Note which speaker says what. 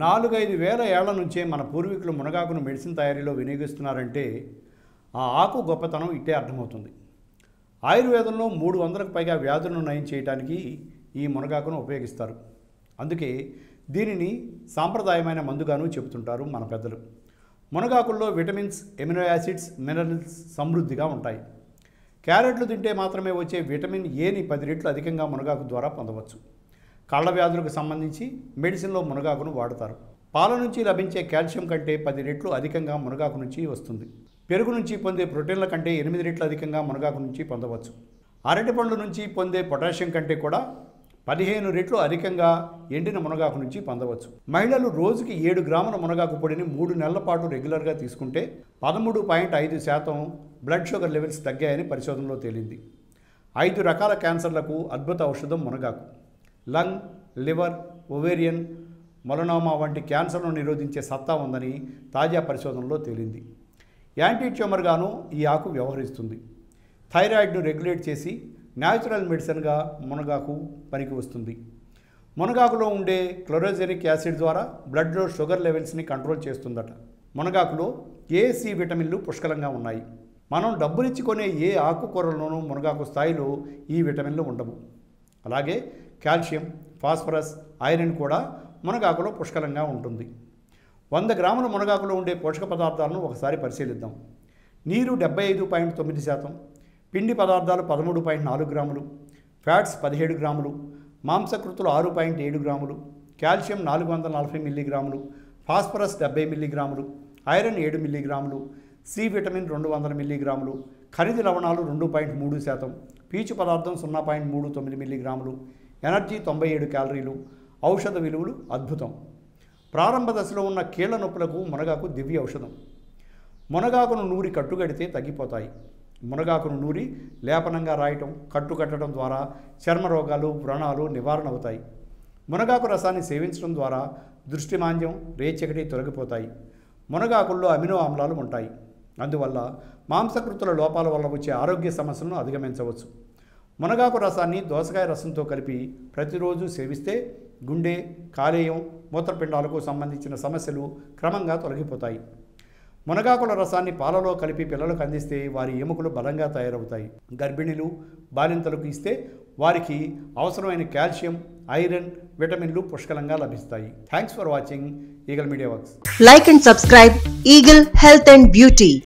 Speaker 1: 4-5 వేల ఏళ్ల నుంచే మన పూర్వీకులు మునగాకును మెడిసిన్ తయారీలో వినియోగిస్తున్నారంటే ఆ ఆకు గొప్పతనం ఇట్టే అర్థమవుతుంది. ఆయుర్వేదంలో 300కు పైగా వ్యాధులను నయం చేయడానికి ఈ మునగాకును ఉపయోగిస్తారు. అందుకే దీనిని సాంప్రదాయమైన మందుగాను చెబుతుంటారు మన పెద్దలు. మునగాకుల్లో విటమిన్స్, ఎమినో యాసిడ్స్, మినరల్స్ సమృద్ధిగా ఉంటాయి. క్యారెట్లు తింటే మాత్రమే వచ్చే విటమిన్ ఏని 10 రెట్లు అధికంగా మునగాకు ద్వారా పొందవచ్చు. కళ్ళ వ్యాధులకు సంబంధించి మెడిసిన్లో మునగాకును వాడతారు. పాల నుంచి లభించే కాల్షియం కంటే 10 రెట్లు అధికంగా మునగాకు నుంచి వస్తుంది. పెరుగు నుంచి పొందే ప్రోటీన్ల కంటే 8 రెట్లు అధికంగా మునగాకు నుంచి పొందవచ్చు. అరటి పండ్ల నుంచి పొందే పొటాషియం కంటే కూడా 15 రెట్లు అధికంగా ఎండిన మునగాకు నుంచి పొందవచ్చు. మహిళలు రోజుకి 7 గ్రాముల మునగాకు పొడిని 3 నెలల పాటు రెగ్యులర్గా తీసుకుంటే 13.5% బ్లడ్ షుగర్ లెవెల్స్ తగ్గాయని పరిశోధనలో తేలింది. 5 రకాల క్యాన్సర్లకు అద్భుత ఔషధం మునగాకు. లంగ్, లివర్, ఒవేరియన్, మొలనోమా వంటి క్యాన్సర్ను నిరోధించే సత్తా ఉందని తాజా పరిశోధనలో తేలింది. యాంటీ ట్యూమర్గాను ఈ ఆకు వ్యవహరిస్తుంది. థైరాయిడ్ను రెగ్యులేట్ చేసి న్యాచురల్ మెడిసిన్గా మునగాకు పనికి వస్తుంది. మునగాకులో ఉండే క్లోరోజెనిక్ యాసిడ్ ద్వారా బ్లడ్లో షుగర్ లెవెల్స్ని కంట్రోల్ చేస్తుందట. మునగాకులో ఏ, సి విటమిన్లు పుష్కలంగా ఉన్నాయి. మనం డబ్బులిచ్చి కొనే ఏ ఆకుకూరల్లోనూ మునగాకు స్థాయిలో ఈ విటమిన్లు ఉండవు. అలాగే కాల్షియం, ఫాస్ఫరస్, ఐరన్ కూడా మునగాకులో పుష్కలంగా ఉంటుంది. 100 గ్రాముల మునగాకులో ఉండే పోషక పదార్థాలను ఒకసారి పరిశీలిద్దాం. నీరు 75.9%, పిండి పదార్థాలు 13.4 గ్రాములు, ఫ్యాట్స్ 17 గ్రాములు, మాంసకృతులు 6.7 గ్రాములు, కాల్షియం 440 మిల్లీగ్రాములు, ఫాస్ఫరస్ 70 మిల్లీగ్రాములు, ఐరన్ 7 మిల్లీగ్రాములు, సి విటమిన్ 200 మిల్లీగ్రాములు, ఖనిజ లవణాలు 2.3%, పీచు పదార్థం 0.39 మిల్లీగ్రాములు, ఎనర్జీ 97 క్యాలరీలు. ఔషధ విలువలు అద్భుతం. ప్రారంభ దశలో ఉన్న కీళ్ల నొప్పులకు మునగాకు దివ్య ఔషధం. మునగాకును నూరి కట్టుగడితే తగ్గిపోతాయి. మునగాకును నూరి లేపనంగా రాయటం, కట్టుకట్టడం ద్వారా చర్మ రోగాలు, వ్రణాలు నివారణ అవుతాయి. మునగాకు రసాన్ని సేవించడం ద్వారా దృష్టిమాంద్యం, రేచకటి తొలగిపోతాయి. మునగాకుల్లో అమినో ఆమ్లాలు ఉంటాయి. అందువల్ల మాంసకృతుల లోపాల వల్ల వచ్చే ఆరోగ్య సమస్యలను అధిగమించవచ్చు. మునగాకు రసాన్ని దోసకాయ రసంతో కలిపి ప్రతిరోజు సేవిస్తే గుండె, కాలేయం, మూత్రపిండాలకు సంబంధించిన సమస్యలు క్రమంగా తొలగిపోతాయి. మునగాకుల రసాన్ని పాలలో కలిపి పిల్లలకు అందిస్తే వారి ఎముకలు బలంగా తయారవుతాయి. గర్భిణీలు, బాలింతలకు ఇస్తే వారికి అవసరమైన కాల్షియం, ఐరన్, విటమిన్లు పుష్కలంగా లభిస్తాయి. Thanks for watching eagle media works.
Speaker 2: Like and subscribe Eagle Health and Beauty.